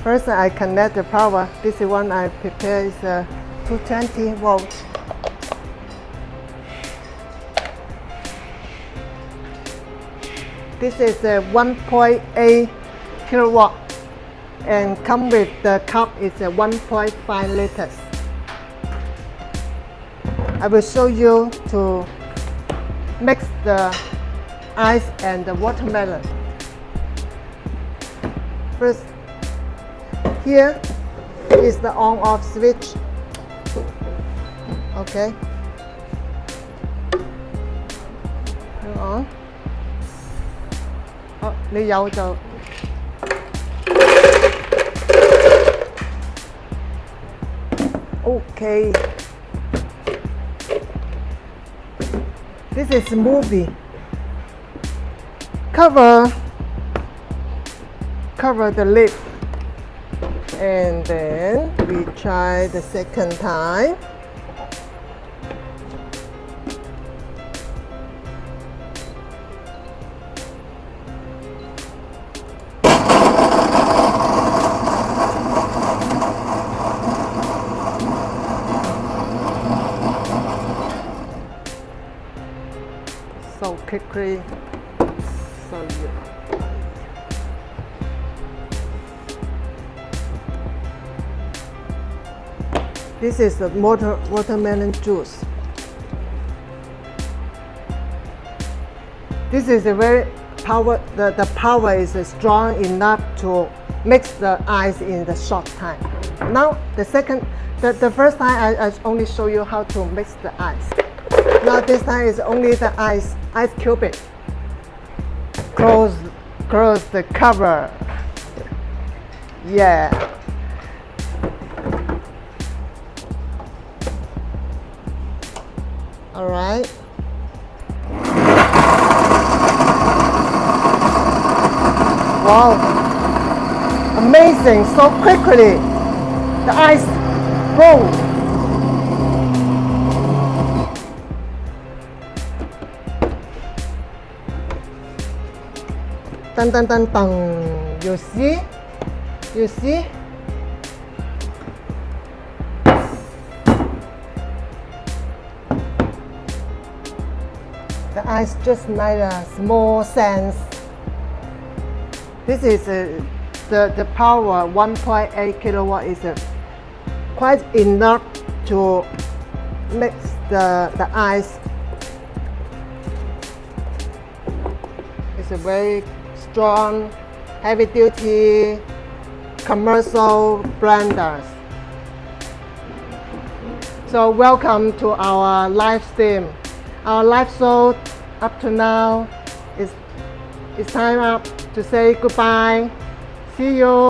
First I connect the power. This one I prepare is 220 volts. This is a 1.8 kilowatt and come with the cup is a 1.5 liters. I will show you to mix the ice and the watermelon. First, here is the on-off switch. Okay. Turn on. 你有就 Okay. This is Smoothie. Cover the lid, and then we try the second time. So quickly, so you. This is the watermelon juice. This is a very power. The power is strong enough to mix the ice in the short time. Now the first time I only show you how to mix the ice. Now this time is only the ice cube. Close the cover. Yeah. All right. Wow. Amazing, so quickly. The ice broke. Dun dun dun dun. You see? You see? The ice just made a small sense. This is the power 1.8 kilowatt is quite enough to mix the ice. It's a very strong, heavy duty commercial blenders. So welcome to our live stream. Our live show up to now is time up to say goodbye. See you.